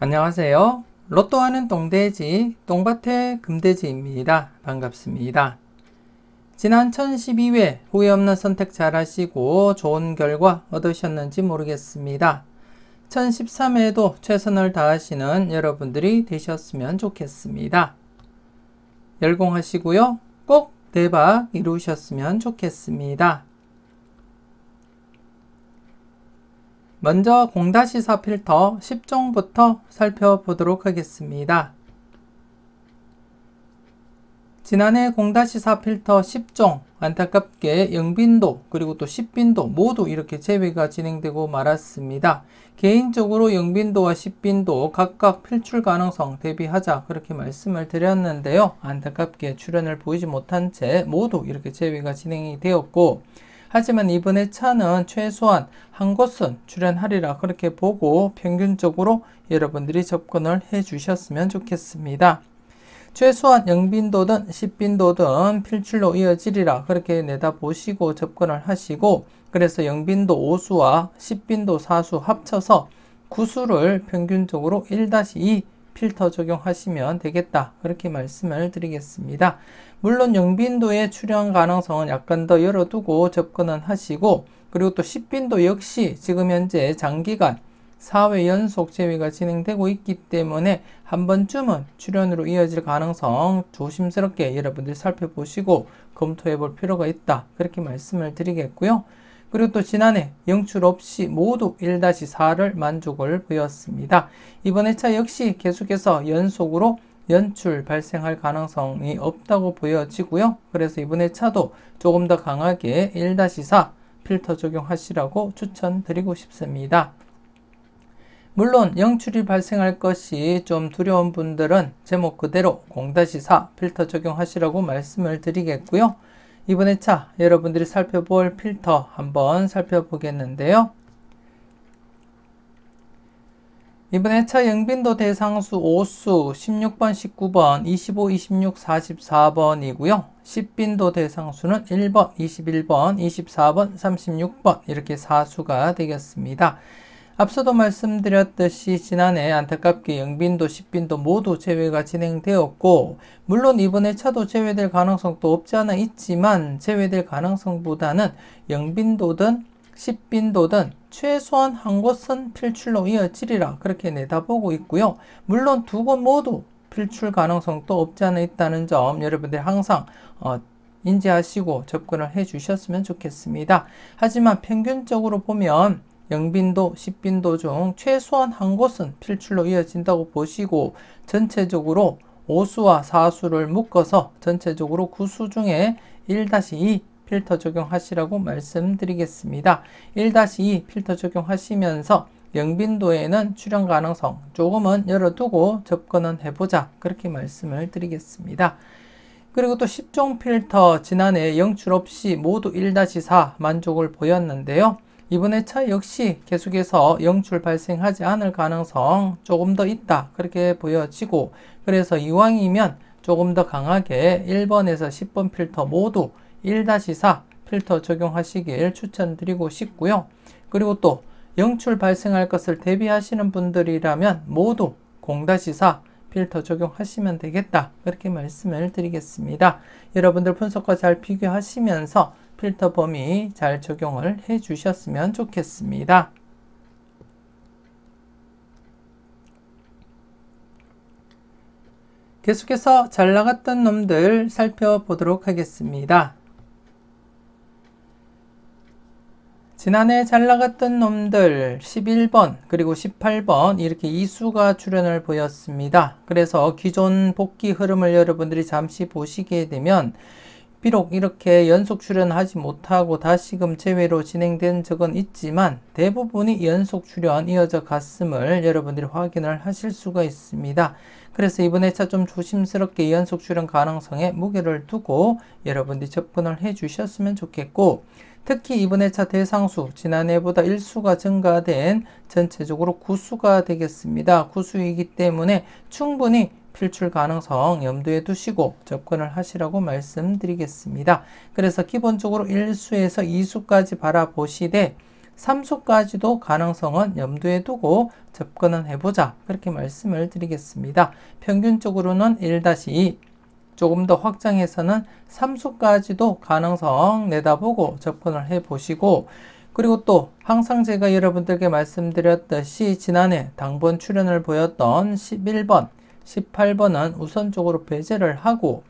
안녕하세요. 로또 하는 똥돼지, 똥밭의 금돼지입니다. 반갑습니다. 지난 1012회 후회 없는 선택 잘 하시고 좋은 결과 얻으셨는지 모르겠습니다. 1013회에도 최선을 다하시는 여러분들이 되셨으면 좋겠습니다. 열공하시고요. 꼭 대박 이루셨으면 좋겠습니다. 먼저 0-4 필터 10종부터 살펴보도록 하겠습니다. 지난해 0-4 필터 10종 안타깝게 0빈도 그리고 또 10빈도 모두 이렇게 제외가 진행되고 말았습니다. 개인적으로 0빈도와 10빈도 각각 필출 가능성 대비하자 그렇게 말씀을 드렸는데요. 안타깝게 출연을 보이지 못한 채 모두 이렇게 제외가 진행이 되었고, 하지만 이번에 차는 최소한 한 곳은 출연하리라 그렇게 보고 평균적으로 여러분들이 접근을 해 주셨으면 좋겠습니다. 최소한 0빈도든 10빈도든 필출로 이어지리라 그렇게 내다보시고 접근을 하시고, 그래서 0빈도 5수와 10빈도 4수 합쳐서 9수를 평균적으로 1-2 필터 적용하시면 되겠다 그렇게 말씀을 드리겠습니다. 물론 0빈도의 출현 가능성은 약간 더 열어두고 접근은 하시고, 그리고 또 10빈도 역시 지금 현재 장기간 4회 연속 제외가 진행되고 있기 때문에 한 번쯤은 출현으로 이어질 가능성 조심스럽게 여러분들이 살펴보시고 검토해 볼 필요가 있다 그렇게 말씀을 드리겠고요. 그리고 또 지난해 영출 없이 모두 1-4를 만족을 보였습니다. 이번 회차 역시 계속해서 연속으로 연출 발생할 가능성이 없다고 보여지고요. 그래서 이번 회차도 조금 더 강하게 1-4 필터 적용하시라고 추천드리고 싶습니다. 물론 영출이 발생할 것이 좀 두려운 분들은 제목 그대로 0-4 필터 적용하시라고 말씀을 드리겠고요. 이번 회차 여러분들이 살펴볼 필터 한번 살펴보겠는데요. 이번 회차 0빈도 대상수 5수 16번, 19번, 25, 26, 44번이고요. 10빈도 대상수는 1번, 21번, 24번, 36번 이렇게 4수가 되겠습니다. 앞서도 말씀드렸듯이 지난해 안타깝게 0빈도, 10빈도 모두 제외가 진행되었고, 물론 이번 회차도 제외될 가능성도 없지 않아 있지만 제외될 가능성보다는 0빈도든 10빈도든 최소한 한 곳은 필출로 이어지리라 그렇게 내다보고 있고요. 물론 두 곳 모두 필출 가능성도 없지 않아 있다는 점 여러분들 항상 인지하시고 접근을 해 주셨으면 좋겠습니다. 하지만 평균적으로 보면 0빈도, 10빈도 중 최소한 한 곳은 필출로 이어진다고 보시고, 전체적으로 5수와 4수를 묶어서 전체적으로 9수 중에 1-2 필터 적용하시라고 말씀드리겠습니다. 1-2 필터 적용하시면서 0빈도에는 출현 가능성 조금은 열어두고 접근은 해보자 그렇게 말씀을 드리겠습니다. 그리고 또 10종 필터 지난해 영출 없이 모두 1-4 만족을 보였는데요. 이번 회차 역시 계속해서 영출 발생하지 않을 가능성 조금 더 있다 그렇게 보여지고, 그래서 이왕이면 조금 더 강하게 1번에서 10번 필터 모두 1-4 필터 적용하시길 추천드리고 싶고요. 그리고 또 영출 발생할 것을 대비하시는 분들이라면 모두 0-4 필터 적용하시면 되겠다 그렇게 말씀을 드리겠습니다. 여러분들 분석과 잘 비교하시면서 필터 범위 잘 적용을 해 주셨으면 좋겠습니다. 계속해서 잘 나갔던 놈들 살펴보도록 하겠습니다. 지난해 잘 나갔던 놈들 11번 그리고 18번 이렇게 2수가 출현을 보였습니다. 그래서 기존 복귀 흐름을 여러분들이 잠시 보시게 되면 비록 이렇게 연속 출연하지 못하고 다시금 제외로 진행된 적은 있지만 대부분이 연속 출연 이어져 갔음을 여러분들이 확인을 하실 수가 있습니다. 그래서 이번 회차 좀 조심스럽게 연속 출연 가능성에 무게를 두고 여러분들이 접근을 해 주셨으면 좋겠고, 특히 이번 회차 대상수 지난해보다 1수가 증가된 전체적으로 9수가 되겠습니다. 9수이기 때문에 충분히 필출 가능성 염두에 두시고 접근을 하시라고 말씀드리겠습니다. 그래서 기본적으로 1수에서 2수까지 바라보시되 삼수까지도 가능성은 염두에 두고 접근은 해보자. 그렇게 말씀을 드리겠습니다. 평균적으로는 1-2, 조금 더 확장해서는 삼수까지도 가능성 내다보고 접근을 해보시고, 그리고 또 항상 제가 여러분들께 말씀드렸듯이 지난해 당번 출연을 보였던 11번, 18번은 우선적으로 배제를 하고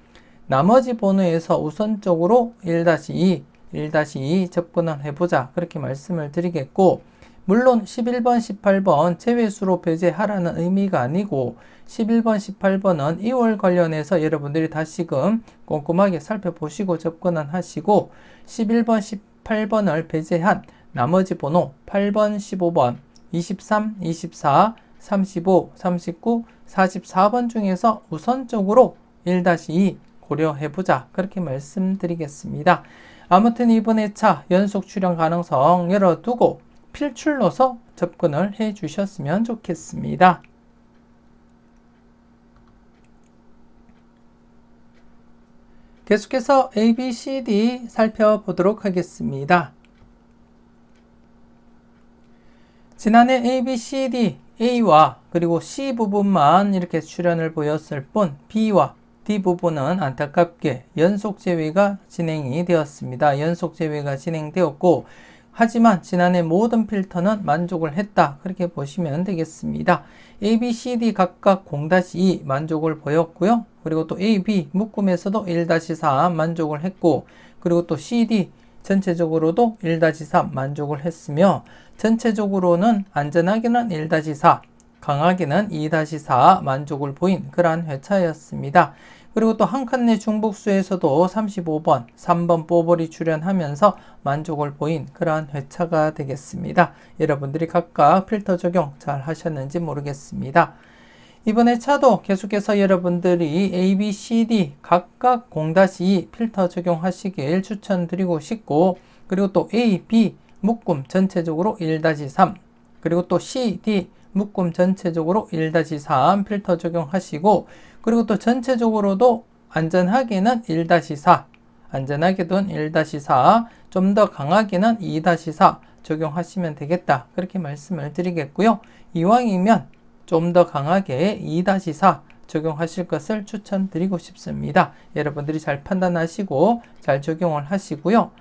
나머지 번호에서 우선적으로 1-2, 1-2 접근을 해보자. 그렇게 말씀을 드리겠고, 물론 11번, 18번 제외수로 배제하라는 의미가 아니고 11번, 18번은 2월 관련해서 여러분들이 다시금 꼼꼼하게 살펴보시고 접근은 하시고 11번, 18번을 배제한 나머지 번호 8번, 15번, 23, 24, 35, 39, 44번 중에서 우선적으로 1-2 고려해보자. 그렇게 말씀드리겠습니다. 아무튼 이번 회차 연속 출연 가능성 열어두고 필출로서 접근을 해 주셨으면 좋겠습니다. 계속해서 A, B, C, D 살펴보도록 하겠습니다. 지난해 A, B, C, D, A와 그리고 C 부분만 이렇게 출연을 보였을 뿐 B와 D 부분은 안타깝게 연속 제외가 진행이 되었습니다. 연속 제외가 진행되었고, 하지만 지난해 모든 필터는 만족을 했다. 그렇게 보시면 되겠습니다. A, B, C, D 각각 0-2 만족을 보였고요. 그리고 또 A, B 묶음에서도 1-4 만족을 했고, 그리고 또 C, D 전체적으로도 1-3 만족을 했으며, 전체적으로는 안전하게는 1-4, 강하게는 2-4 만족을 보인 그러한 회차였습니다. 그리고 또 한 칸 내 중복수에서도 35번, 3번 뽀벌이 출연하면서 만족을 보인 그러한 회차가 되겠습니다. 여러분들이 각각 필터 적용 잘 하셨는지 모르겠습니다. 이번 회차도 계속해서 여러분들이 A, B, C, D 각각 0-2 필터 적용하시길 추천드리고 싶고, 그리고 또 A, B 묶음 전체적으로 1-3, 그리고 또 C, D 묶음 전체적으로 1-3 필터 적용하시고, 그리고 또 전체적으로도 안전하게는 1-4, 안전하게는 1-4, 좀 더 강하게는 2-4 적용하시면 되겠다. 그렇게 말씀을 드리겠고요. 이왕이면 좀 더 강하게 2-4 적용하실 것을 추천드리고 싶습니다. 여러분들이 잘 판단하시고 잘 적용을 하시고요.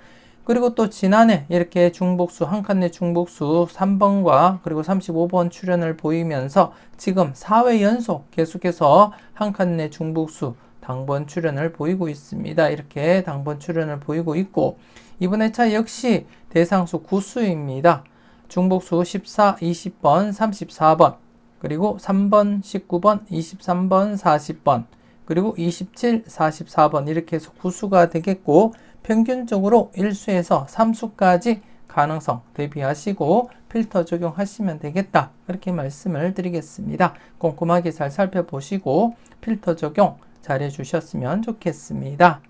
그리고 또 지난해 이렇게 중복수, 한 칸 내 중복수 3번과 그리고 35번 출연을 보이면서 지금 4회 연속 계속해서 한 칸 내 중복수 당번 출연을 보이고 있습니다. 이렇게 당번 출연을 보이고 있고, 이번 회차 역시 대상수 구수입니다. 중복수 14, 20번, 34번, 그리고 3번, 19번, 23번, 40번, 그리고 27, 44번 이렇게 해서 구수가 되겠고, 평균적으로 1수에서 3수까지 가능성 대비하시고 필터 적용하시면 되겠다. 그렇게 말씀을 드리겠습니다. 꼼꼼하게 잘 살펴보시고 필터 적용 잘 해주셨으면 좋겠습니다.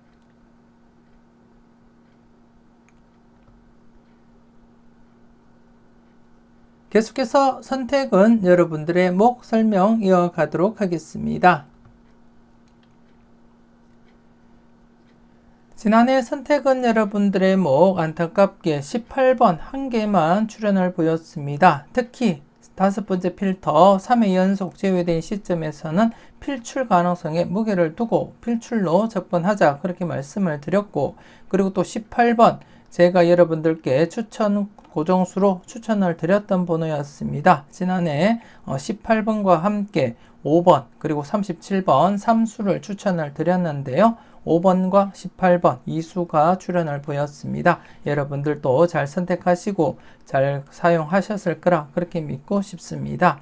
계속해서 선택은 여러분들의 목 설명 이어가도록 하겠습니다. 지난해 선택은 여러분들의 목 안타깝게 18번 한 개만 출연을 보였습니다. 특히 5번째 필터 3회 연속 제외된 시점에서는 필출 가능성에 무게를 두고 필출로 접근하자 그렇게 말씀을 드렸고, 그리고 또 18번 제가 여러분들께 추천 고정수로 추천을 드렸던 번호였습니다. 지난해 18번과 함께 5번 그리고 37번 3수를 추천을 드렸는데요. 5번과 18번 2수가 출연을 보였습니다. 여러분들도 잘 선택하시고 잘 사용하셨을 거라 그렇게 믿고 싶습니다.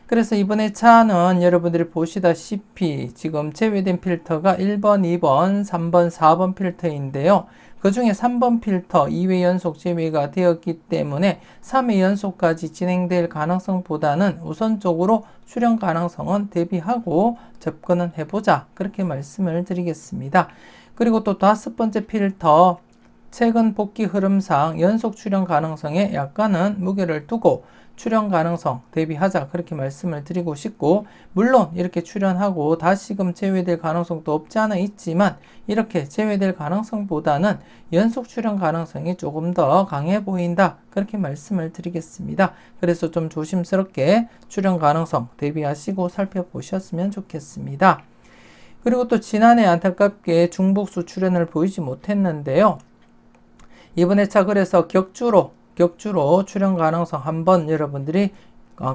그래서 이번 회차는 여러분들이 보시다시피 지금 제외된 필터가 1번, 2번, 3번, 4번 필터인데요. 그 중에 3번 필터 2회 연속 제외가 되었기 때문에 3회 연속까지 진행될 가능성보다는 우선적으로 출연 가능성은 대비하고 접근은 해보자 그렇게 말씀을 드리겠습니다. 그리고 또 5번째 필터 최근 복귀 흐름상 연속 출연 가능성에 약간은 무게를 두고 출연 가능성 대비하자 그렇게 말씀을 드리고 싶고, 물론 이렇게 출연하고 다시금 제외될 가능성도 없지 않아 있지만 이렇게 제외될 가능성보다는 연속 출연 가능성이 조금 더 강해 보인다 그렇게 말씀을 드리겠습니다. 그래서 좀 조심스럽게 출연 가능성 대비하시고 살펴보셨으면 좋겠습니다. 그리고 또 지난해 안타깝게 중복수 출연을 보이지 못했는데요. 이번 회차 그래서 격주로 출연 가능성 한번 여러분들이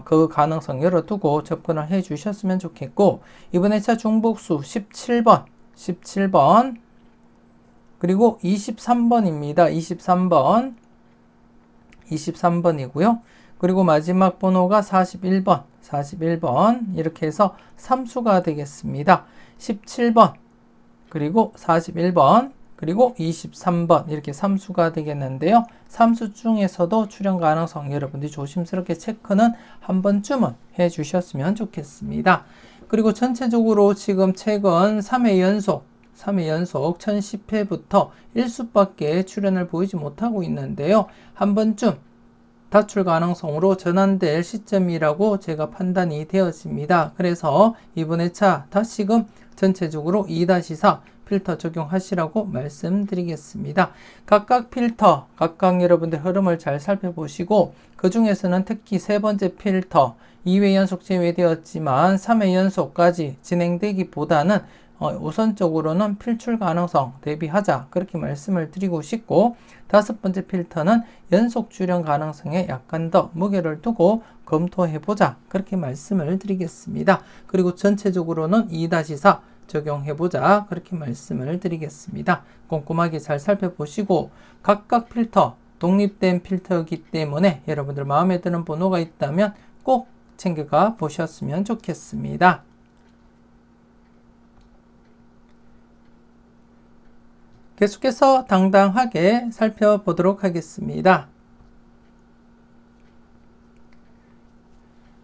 그 가능성 열어두고 접근을 해 주셨으면 좋겠고, 이번 회차 중복수 17번 그리고 23번입니다. 23번이고요. 그리고 마지막 번호가 41번 이렇게 해서 3수가 되겠습니다. 17번 그리고 41번 그리고 23번 이렇게 3수가 되겠는데요. 3수 중에서도 출연 가능성 여러분들이 조심스럽게 체크는 한 번쯤은 해 주셨으면 좋겠습니다. 그리고 전체적으로 지금 최근 3회 연속 1010회부터 1수밖에 출연을 보이지 못하고 있는데요. 한 번쯤 다출 가능성으로 전환될 시점이라고 제가 판단이 되었습니다. 그래서 이번 회차 다시금 전체적으로 2-4 필터 적용하시라고 말씀드리겠습니다. 각각 필터, 각각 여러분들 흐름을 잘 살펴보시고, 그 중에서는 특히 세 번째 필터 2회 연속 제외되었지만 3회 연속까지 진행되기보다는 우선적으로는 필출 가능성 대비하자 그렇게 말씀을 드리고 싶고, 다섯 번째 필터는 연속 출연 가능성에 약간 더 무게를 두고 검토해보자 그렇게 말씀을 드리겠습니다. 그리고 전체적으로는 2-4 적용해보자 그렇게 말씀을 드리겠습니다. 꼼꼼하게 잘 살펴보시고, 각각 필터 독립된 필터이기 때문에 여러분들 마음에 드는 번호가 있다면 꼭 챙겨가 보셨으면 좋겠습니다. 계속해서 당당하게 살펴보도록 하겠습니다.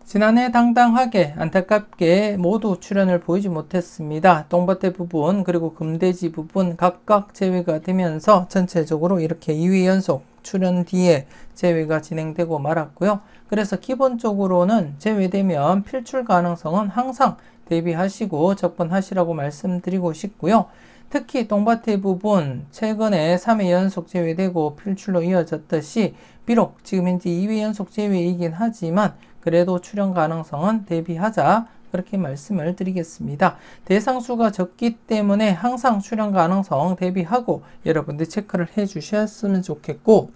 지난해 당당하게 안타깝게 모두 출연을 보이지 못했습니다. 똥밭대 부분 그리고 금돼지 부분 각각 제외가 되면서 전체적으로 이렇게 2회 연속 출연 뒤에 제외가 진행되고 말았고요. 그래서 기본적으로는 제외되면 필출 가능성은 항상 대비하시고 접근하시라고 말씀드리고 싶고요. 특히 똥밭의 부분 최근에 3회 연속 제외되고 필출로 이어졌듯이 비록 지금 현재 2회 연속 제외이긴 하지만 그래도 출연 가능성은 대비하자 그렇게 말씀을 드리겠습니다. 대상수가 적기 때문에 항상 출연 가능성 대비하고 여러분들 체크를 해 주셨으면 좋겠고,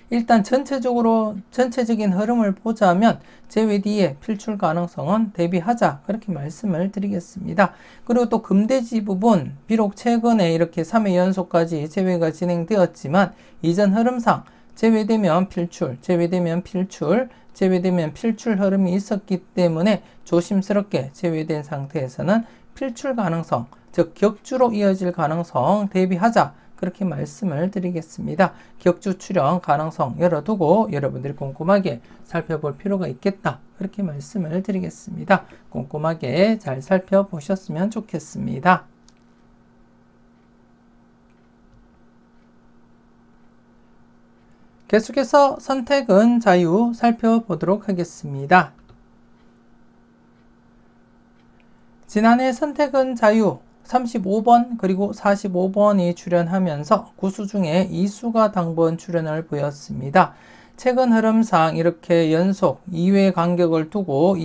일단 전체적인 흐름을 보자면 제외 뒤에 필출 가능성은 대비하자 그렇게 말씀을 드리겠습니다. 그리고 또 금돼지 부분 비록 최근에 이렇게 3회 연속까지 제외가 진행되었지만 이전 흐름상 제외되면 필출 흐름이 있었기 때문에 조심스럽게 제외된 상태에서는 필출 가능성, 즉 격주로 이어질 가능성 대비하자 그렇게 말씀을 드리겠습니다. 격주 출연 가능성 열어두고 여러분들이 꼼꼼하게 살펴볼 필요가 있겠다 그렇게 말씀을 드리겠습니다. 꼼꼼하게 잘 살펴보셨으면 좋겠습니다. 계속해서 선택은 자유 살펴보도록 하겠습니다. 지난해 선택은 자유 35번 그리고 45번이 출연하면서 9수 중에 2수가 당번 출연을 보였습니다. 최근 흐름상 이렇게 연속 2회 간격을 두고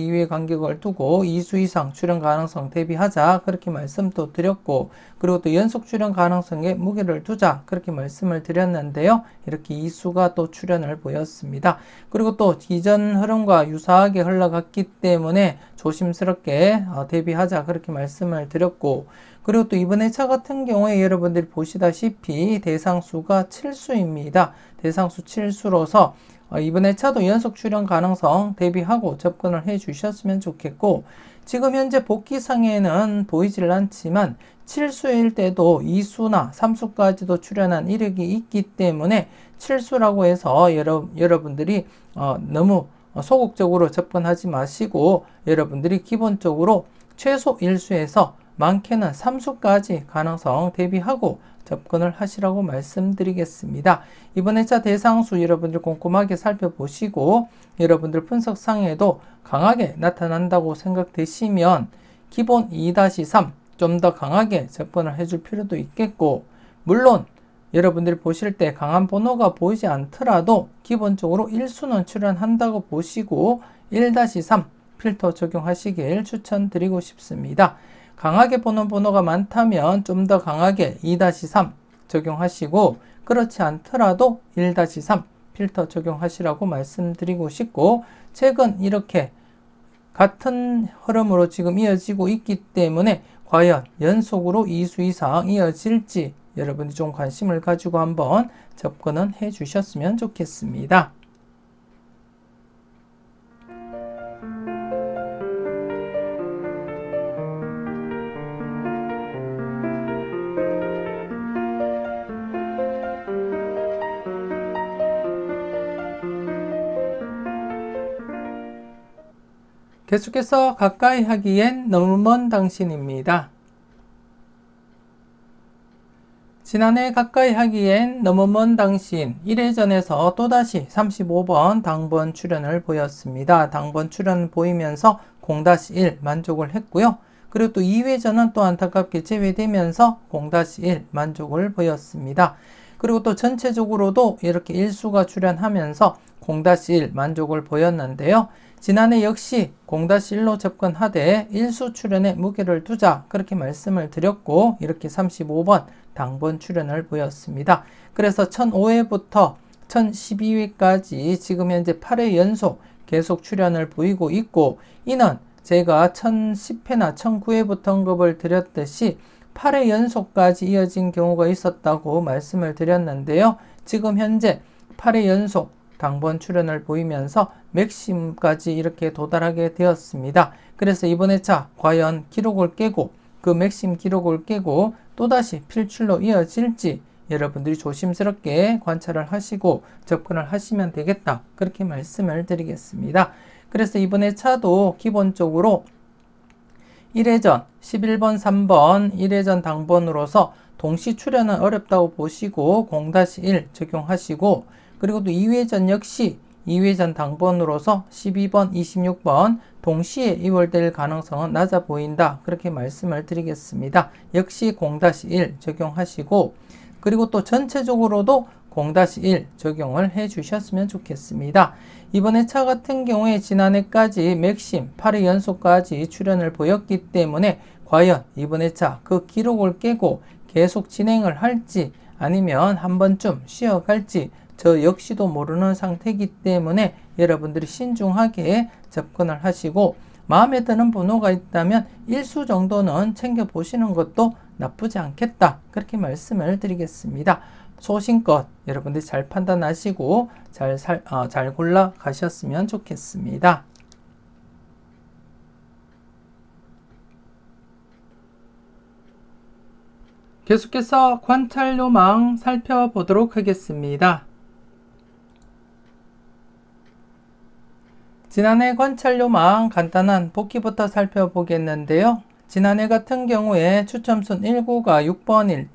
2수 이상 출연 가능성 대비하자 그렇게 말씀도 드렸고, 그리고 또 연속 출연 가능성에 무게를 두자 그렇게 말씀을 드렸는데요. 이렇게 2수가 또 출연을 보였습니다. 그리고 또 이전 흐름과 유사하게 흘러갔기 때문에 조심스럽게 대비하자 그렇게 말씀을 드렸고, 그리고 또 이번 회차 같은 경우에 여러분들이 보시다시피 대상수가 7수입니다. 대상수 7수로서 이번 회차도 연속 출연 가능성 대비하고 접근을 해 주셨으면 좋겠고, 지금 현재 복귀상에는 보이질 않지만 7수일 때도 2수나 3수까지도 출연한 이력이 있기 때문에 7수라고 해서 여러분들이 너무 소극적으로 접근하지 마시고 여러분들이 기본적으로 최소 1수에서 많게는 3수까지 가능성 대비하고 접근을 하시라고 말씀드리겠습니다. 이번 회차 대상수 여러분들 꼼꼼하게 살펴보시고 여러분들 분석상에도 강하게 나타난다고 생각되시면 기본 2-3 좀 더 강하게 접근을 해줄 필요도 있겠고, 물론 여러분들이 보실 때 강한 번호가 보이지 않더라도 기본적으로 1수는 출현한다고 보시고 1-3 필터 적용하시길 추천드리고 싶습니다. 강하게 보는 번호가 많다면 좀 더 강하게 2-3 적용하시고, 그렇지 않더라도 1-3 필터 적용하시라고 말씀드리고 싶고, 최근 이렇게 같은 흐름으로 지금 이어지고 있기 때문에 과연 연속으로 2수 이상 이어질지 여러분이 좀 관심을 가지고 한번 접근은 해 주셨으면 좋겠습니다. 계속해서 가까이 하기엔 너무 먼 당신입니다. 지난해 가까이 하기엔 너무 먼 당신 1회전에서 또다시 35번 당번 출연을 보였습니다. 당번 출연 보이면서 0-1 만족을 했고요. 그리고 또 2회전은 또 안타깝게 제외되면서 0-1 만족을 보였습니다. 그리고 또 전체적으로도 이렇게 1수가 출연하면서 0-1 만족을 보였는데요. 지난해 역시 0-1로 접근하되 1수 출연에 무게를 두자 그렇게 말씀을 드렸고 이렇게 35번 당번 출연을 보였습니다. 그래서 1005회부터 1012회까지 지금 현재 8회 연속 계속 출연을 보이고 있고, 이는 제가 1010회나 1009회부터 언급을 드렸듯이 8회 연속까지 이어진 경우가 있었다고 말씀을 드렸는데요. 지금 현재 8회 연속 당번 출연을 보이면서 맥심까지 이렇게 도달하게 되었습니다. 그래서 이번 회차 과연 기록을 깨고 그 맥심 기록을 깨고 또다시 필출로 이어질지 여러분들이 조심스럽게 관찰을 하시고 접근을 하시면 되겠다 그렇게 말씀을 드리겠습니다. 그래서 이번 회차도 기본적으로 1회전 11번 3번 1회전 당번으로서 동시 출연은 어렵다고 보시고 0-1 적용하시고, 그리고 또 2회전 역시 2회전 당번으로서 12번, 26번 동시에 이월될 가능성은 낮아 보인다 그렇게 말씀을 드리겠습니다. 역시 0-1 적용하시고, 그리고 또 전체적으로도 0-1 적용을 해 주셨으면 좋겠습니다. 이번 회차 같은 경우에 지난해까지 맥심 8회 연속까지 출연을 보였기 때문에 과연 이번 회차 그 기록을 깨고 계속 진행을 할지 아니면 한 번쯤 쉬어갈지 저 역시도 모르는 상태이기 때문에 여러분들이 신중하게 접근을 하시고, 마음에 드는 번호가 있다면 1수 정도는 챙겨보시는 것도 나쁘지 않겠다 그렇게 말씀을 드리겠습니다. 소신껏 여러분들이 잘 판단하시고 잘 골라 가셨으면 좋겠습니다. 계속해서 관찰요망 살펴보도록 하겠습니다. 지난해 관찰요망 간단한 복기부터 살펴보겠는데요. 지난해 같은 경우에 추첨순 1구가 6번일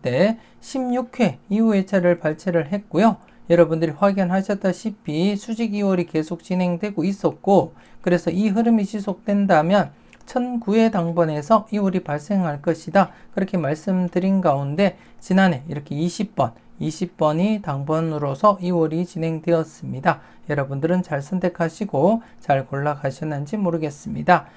때, 16회 이후 회차를 발췌를 했고요. 여러분들이 확인하셨다시피 수직 2월이 계속 진행되고 있었고, 그래서 이 흐름이 지속된다면 1009회 당번에서 2월이 발생할 것이다 그렇게 말씀드린 가운데 지난해 이렇게 20번이 당번으로서 2월이 진행되었습니다. 여러분들은 잘 선택하시고 잘 골라가셨는지 모르겠습니다.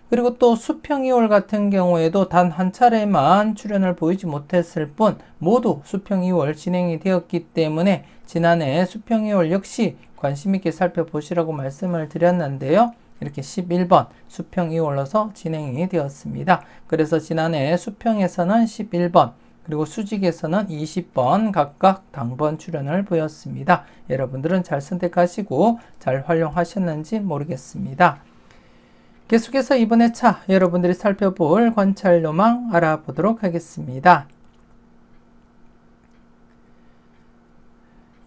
그리고 또 수평 2월 같은 경우에도 단 한 차례만 출연을 보이지 못했을 뿐 모두 수평 2월 진행이 되었기 때문에 지난해 수평 2월 역시 관심 있게 살펴보시라고 말씀을 드렸는데요. 이렇게 11번 수평 2월로서 진행이 되었습니다. 그래서 지난해 수평에서는 11번 그리고 수직에서는 20번 각각 당번 출연을 보였습니다. 여러분들은 잘 선택하시고 잘 활용하셨는지 모르겠습니다. 계속해서 이번 회차 여러분들이 살펴볼 관찰요망 알아보도록 하겠습니다.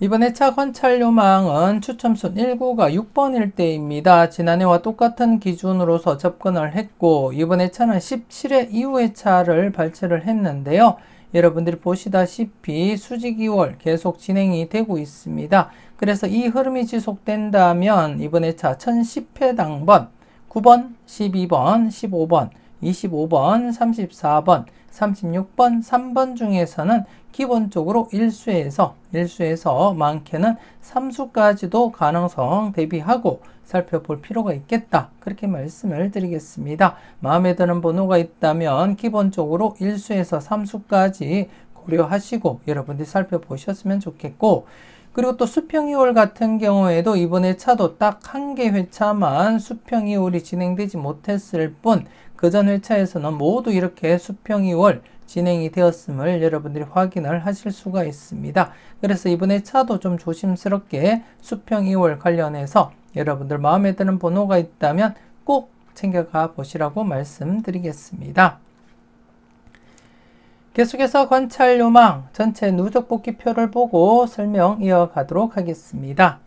이번 회차 관찰 요망은 추첨순 1구가 6번일 때입니다. 지난해와 똑같은 기준으로서 접근을 했고 이번 회차는 17회 이후 회차를 발췌를 했는데요. 여러분들이 보시다시피 수직 2월 계속 진행이 되고 있습니다. 그래서 이 흐름이 지속된다면 이번 회차 1010회 당번 9번, 12번, 15번, 25번, 34번, 36번, 3번 중에서는 기본적으로 1수에서 많게는 3수까지도 가능성 대비하고 살펴볼 필요가 있겠다. 그렇게 말씀을 드리겠습니다. 마음에 드는 번호가 있다면 기본적으로 1수에서 3수까지 고려하시고 여러분들이 살펴보셨으면 좋겠고, 그리고 또 수평 2월 같은 경우에도 이번 회차도 딱 한 개 회차만 수평 2월이 진행되지 못했을 뿐 그 전 회차에서는 모두 이렇게 수평 2월 진행이 되었음을 여러분들이 확인을 하실 수가 있습니다. 그래서 이번 회차도 좀 조심스럽게 수평 2월 관련해서 여러분들 마음에 드는 번호가 있다면 꼭 챙겨가 보시라고 말씀드리겠습니다. 계속해서 관찰 요망 전체 누적 복귀표를 보고 설명 이어가도록 하겠습니다.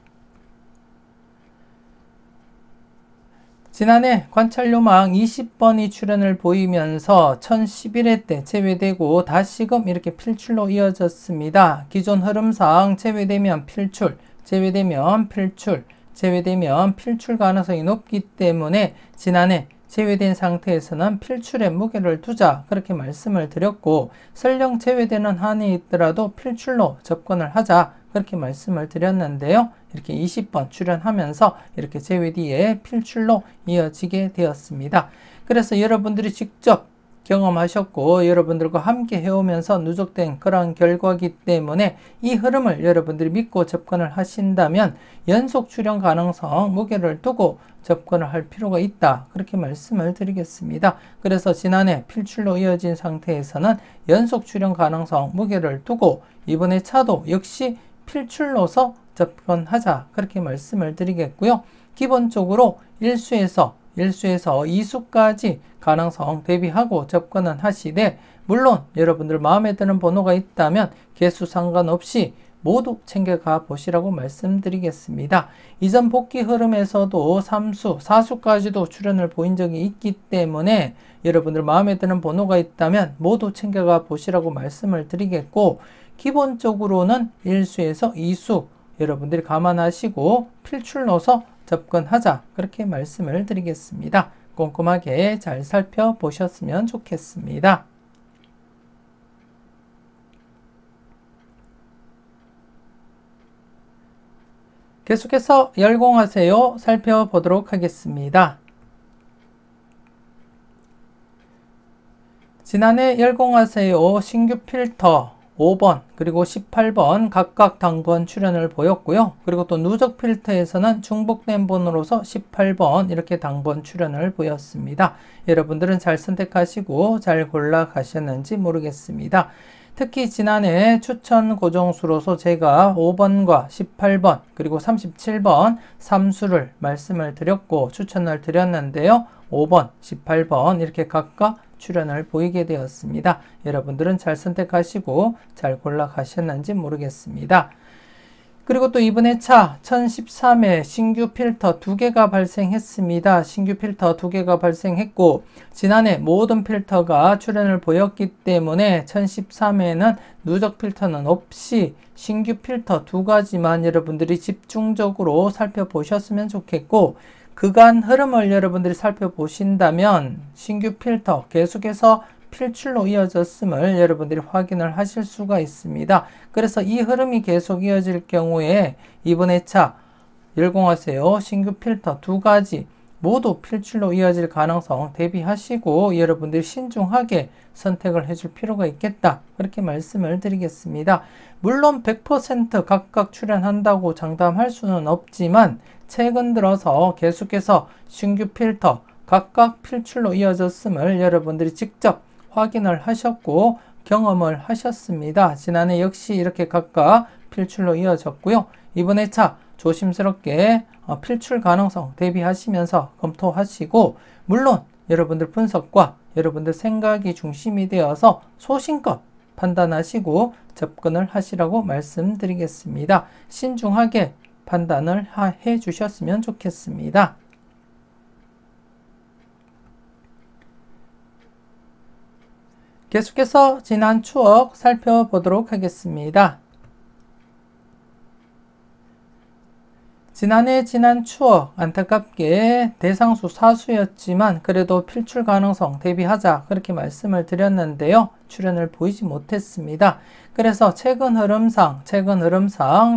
지난해 관찰 요망 20번이 출현을 보이면서 1011회 때 제외되고 다시금 이렇게 필출로 이어졌습니다. 기존 흐름상 제외되면 필출, 제외되면 필출, 제외되면 필출 가능성이 높기 때문에 지난해 제외된 상태에서는 필출에 무게를 두자 그렇게 말씀을 드렸고, 설령 제외되는 한이 있더라도 필출로 접근을 하자 그렇게 말씀을 드렸는데요. 이렇게 20번 출연하면서 이렇게 제외 뒤에 필출로 이어지게 되었습니다. 그래서 여러분들이 직접 경험하셨고 여러분들과 함께 해오면서 누적된 그런 결과이기 때문에 이 흐름을 여러분들이 믿고 접근을 하신다면 연속 출현 가능성 무게를 두고 접근을 할 필요가 있다. 그렇게 말씀을 드리겠습니다. 그래서 지난해 필출로 이어진 상태에서는 연속 출현 가능성 무게를 두고 이번에 차도 역시 필출로서 접근하자 그렇게 말씀을 드리겠고요. 기본적으로 1수에서 2수까지 가능성 대비하고 접근은 하시되, 물론 여러분들 마음에 드는 번호가 있다면 개수 상관없이 모두 챙겨가 보시라고 말씀드리겠습니다. 이전 복귀 흐름에서도 3수, 4수까지도 출현을 보인 적이 있기 때문에 여러분들 마음에 드는 번호가 있다면 모두 챙겨가 보시라고 말씀을 드리겠고, 기본적으로는 1수에서 2수 여러분들이 감안하시고 필출로서 접근하자 그렇게 말씀을 드리겠습니다. 꼼꼼하게 잘 살펴보셨으면 좋겠습니다. 계속해서 열공하세요 살펴보도록 하겠습니다. 지난해 열공하세요 신규 필터 5번 그리고 18번 각각 당번 출현을 보였고요. 그리고 또 누적 필터에서는 중복된 번호로서 18번 이렇게 당번 출현을 보였습니다. 여러분들은 잘 선택하시고 잘 골라 가셨는지 모르겠습니다. 특히 지난해 추천 고정수로서 제가 5번과 18번 그리고 37번 3수를 말씀을 드렸고 추천을 드렸는데요. 5번, 18번 이렇게 각각 출현을 보이게 되었습니다. 여러분들은 잘 선택하시고 잘 골라 가셨는지 모르겠습니다. 그리고 또 이번 회차 1013회 신규 필터 2개가 발생했습니다. 신규 필터 2개가 발생했고 지난해 모든 필터가 출현을 보였기 때문에 1013회는 누적 필터는 없이 신규 필터 2가지만 여러분들이 집중적으로 살펴보셨으면 좋겠고, 그간 흐름을 여러분들이 살펴보신다면 신규 필터 계속해서 필출로 이어졌음을 여러분들이 확인을 하실 수가 있습니다. 그래서 이 흐름이 계속 이어질 경우에 이번 회차 열공하세요 신규 필터 2가지 모두 필출로 이어질 가능성 대비하시고 여러분들이 신중하게 선택을 해줄 필요가 있겠다. 그렇게 말씀을 드리겠습니다. 물론 100% 각각 출연한다고 장담할 수는 없지만 최근 들어서 계속해서 신규 필터 각각 필출로 이어졌음을 여러분들이 직접 확인을 하셨고 경험을 하셨습니다. 지난해 역시 이렇게 각각 필출로 이어졌고요. 이번 회차 조심스럽게 필출 가능성 대비하시면서 검토하시고, 물론 여러분들 분석과 여러분들 생각이 중심이 되어서 소신껏 판단하시고 접근을 하시라고 말씀드리겠습니다. 신중하게 판단을 해 주셨으면 좋겠습니다. 계속해서 지난 추억 살펴보도록 하겠습니다. 지난 추억 안타깝게 대상수 사수였지만 그래도 필출 가능성 대비하자 그렇게 말씀을 드렸는데요. 출현을 보이지 못했습니다. 그래서 최근 흐름상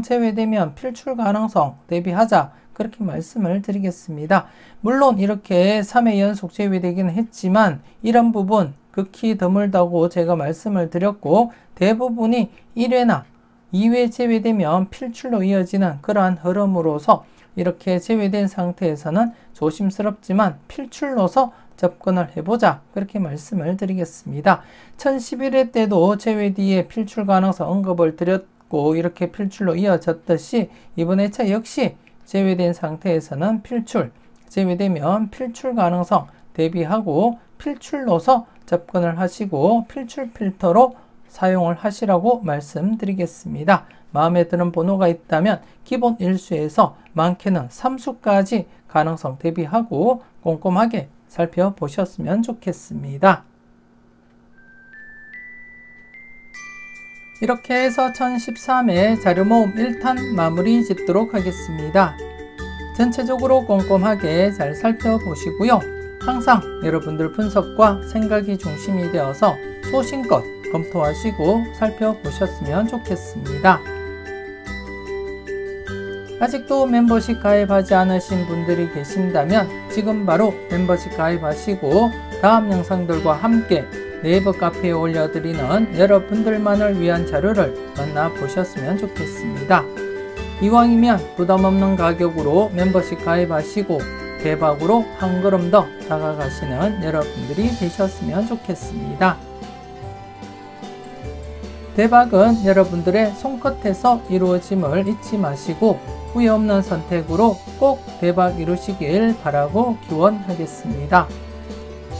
제외되면 필출 가능성 대비하자 그렇게 말씀을 드리겠습니다. 물론 이렇게 3회 연속 제외되기는 했지만 이런 부분 극히 드물다고 제가 말씀을 드렸고 대부분이 1회나 2회 제외되면 필출로 이어지는 그러한 흐름으로서 이렇게 제외된 상태에서는 조심스럽지만 필출로서 접근을 해보자 그렇게 말씀을 드리겠습니다. 1011회 때도 제외 뒤에 필출 가능성 언급을 드렸고 이렇게 필출로 이어졌듯이 이번 회차 역시 제외된 상태에서는 제외되면 필출 가능성 대비하고 필출로서 접근을 하시고 필출 필터로 사용을 하시라고 말씀드리겠습니다. 마음에 드는 번호가 있다면 기본 1수에서 많게는 3수까지 가능성 대비하고 꼼꼼하게 살펴보셨으면 좋겠습니다. 이렇게 해서 1013회 자료모음 1탄 마무리 짓도록 하겠습니다. 전체적으로 꼼꼼하게 잘 살펴보시고요. 항상 여러분들 분석과 생각이 중심이 되어서 소신껏 검토하시고 살펴보셨으면 좋겠습니다. 아직도 멤버십 가입하지 않으신 분들이 계신다면 지금 바로 멤버십 가입하시고 다음 영상들과 함께 네이버 카페에 올려드리는 여러분들만을 위한 자료를 만나보셨으면 좋겠습니다. 이왕이면 부담없는 가격으로 멤버십 가입하시고 대박으로 한 걸음 더 다가가시는 여러분들이 되셨으면 좋겠습니다. 대박은 여러분들의 손끝에서 이루어짐을 잊지 마시고 후회 없는 선택으로 꼭 대박 이루시길 바라고 기원하겠습니다.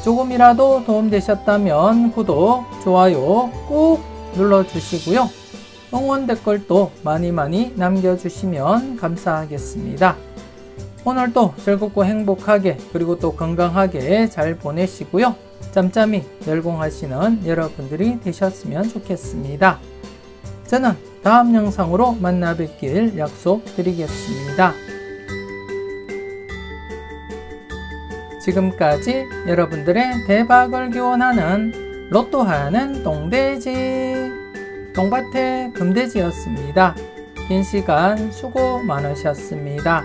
조금이라도 도움되셨다면 구독, 좋아요 꾹 눌러주시고요. 응원 댓글도 많이 남겨주시면 감사하겠습니다. 오늘도 즐겁고 행복하게 그리고 또 건강하게 잘 보내시고요. 짬짬이 열공하시는 여러분들이 되셨으면 좋겠습니다. 저는 다음 영상으로 만나 뵙길 약속드리겠습니다. 지금까지 여러분들의 대박을 기원하는 로또하는 똥돼지 똥밭의 금돼지였습니다. 긴 시간 수고 많으셨습니다.